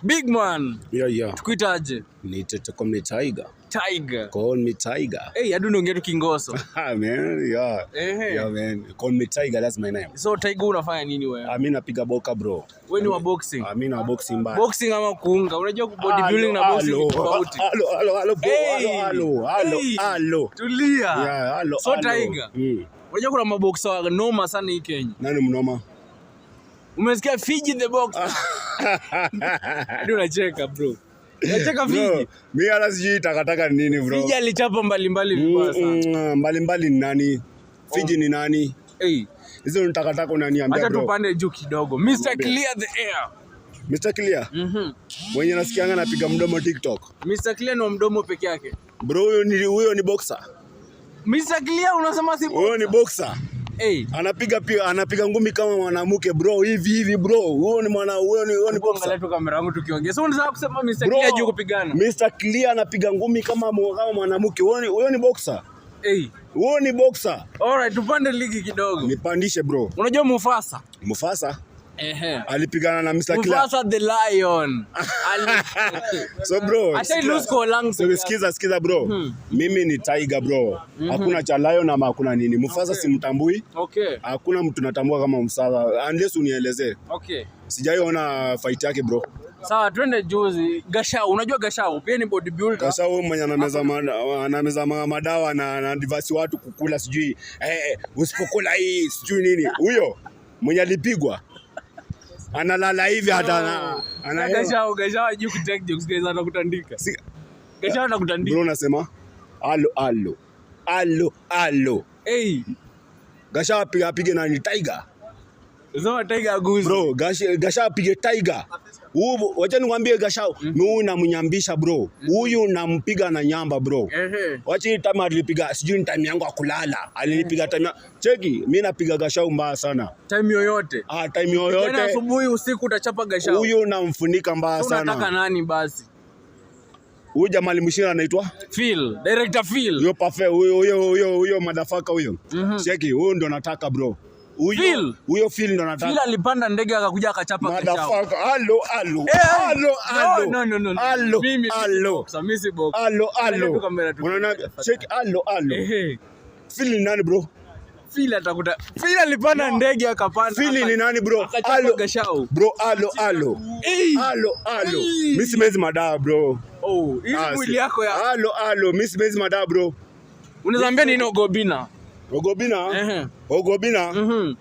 Big man. Yeah. Tukuitaje? Call me Tiger. Tiger. Call me Tiger. Hey, hadi unaongea tu Kingoso. Man, yeah. Yeah, man. Call me Tiger, that's my name. So Tiger unafanya nini wewe? Mimi napiga boka bro. Wewe ni wa boxing? Mimi na boxing mbaya. Boxing ama kuunga? Unajua bodybuilding na boxing tofauti. Hello. Tulia. Yeah, hello. So Tiger. Unajua kuna maboxer noma sana hii Kenya. Nani mnoma? Umesikia Fiji the boxer? Ndio unacheka bro. Unacheka Fiji. Mimi hata sijui takataka nini bro. Fiji alichapa mbalimbali vibaya sana. Mbalimbali ni nani? Fiji ni nani? Hizo ni takataka unaniambia bro. Acha tupande juu kidogo. Mr. Clear the air. Mr. Clear? Mwenye nasikianga napiga mdomo TikTok. Mr. Clear ni mdomo peke yake. Bro, huyo ni boxer. Mr. Clear unasema si boxer? Huyo ni boxer. Anapiga ngumi kama mwanamke bro, hivi bro. Huyo ni boxer. Angalia tu kamera yangu tukiongea. So unataka kusema Mr. Clear juu kupigana? Mr. Clear anapiga ngumi kama mwanamke. Huyo ni boxer. Huyo ni boxer. Alright, tupande ligi kidogo. Nipandishe bro. Unajua Mufasa? Alipigana na Mr. Clear. Mufasa the lion. So bro, sikiza bro. Mimi ni Tiger bro. Hakuna cha lion ama hakuna nini. Mufasa simtambui. Hakuna mtu natambua kama Mufasa unless unielezee. Sijaiona fight yake bro. Sawa, twende juzi. Gashau, unajua Gashau pia ni bodybuilder. Gashau mwenye anameza madawa na advise watu kukula sijui usipokula hii sijui nini. Huyo mwenye alipigwa analala hivi hata Gashau juu kutake jokes guys atakutandika. Gashau atakutandika. Bro unasema allo. Gashau apige nani Tiger. Sema Tiger aguzi. Bro, Gashau apige Tiger. Wacha nikwambie Gashau, mimi namnyambisha bro. Huyu nampiga na nyamba bro. Wacha time alipiga, sijui time yangu akulala. Alinipiga time. Cheki, mimi napiga Gashau mbaya sana. Time yoyote. Time yoyote. Jana asubuhi usiku utachapa Gashau. Huyu namfunika mbaya sana. Unataka nani basi? Huyu jamaa alimshira anaitwa Phil, director Phil. Huyo perfect, huyo motherfucker huyo. Cheki, huyo ndo nataka bro. Huyo Phil ndo nataka. Phil alipanda ndege akakuja akachapa Gashau. Motherfucker, allo. Samisi box. Allo. Unaona check allo. Phil ni nani bro? Phil alipanda ndege akapanda. Phil ni nani bro? Allo Gashau. Bro, allo. Mimi simezi madawa bro. Hii mwili yako ya. Allo, mimi simezi madawa bro. Unazambia nini Ogobina? Ogobina,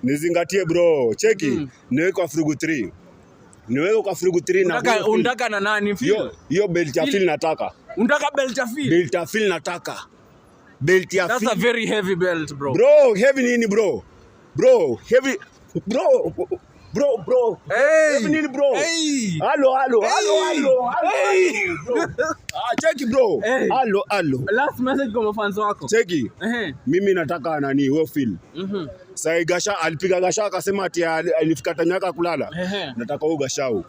nizingatie bro. Cheki, niweke kwa Frugu 3. Na unataka na nani Phil? Hiyo belt ya Phil nataka. Unataka belt ya Phil? Belt ya Phil nataka. Belt ya Phil. That's a very heavy belt bro. Bro, heavy nini bro? Heavy bro. Heavy nini bro? Allo. Cheki bro. Allo. Last message kwa fans wako. Cheki. Mimi nataka nani huyo Phil. Sai Gasha alipiga Gasha akasema ati alifika time yake kulala. Nataka huyo Gashau.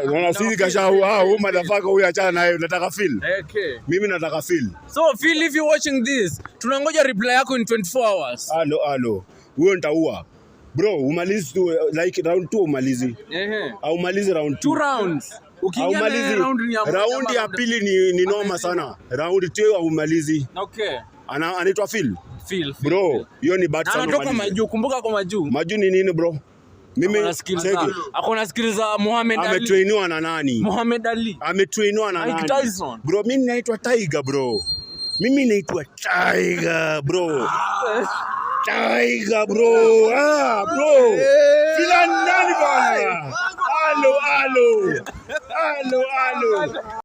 Unaona sisi Gashau huyo motherfucker huyo achana naye nataka Phil. Mimi nataka Phil. So Phil, if you watching this, tunangoja reply yako in 24 hours. Allo. Huyo nitaua. Bro, umalizi tu like round 2 umalizi. Au umalizi round 2. 2 rounds. Ukimalizi round ya pili ni noma sana. Round 2 au umalizi. Anaitwa Phil. Bro, hiyo ni bad sana. Anatoka majuu, kumbuka kwa majuu. Majuu ni nini bro? Mimi akona skills za Muhammad Ali. Ametrainiwa na nani? Muhammad Ali. Ametrainiwa na nani? Mike Tyson. Bro, mimi naitwa Tiger bro. Tiger bro. Bro. Fila nani bana? Allo.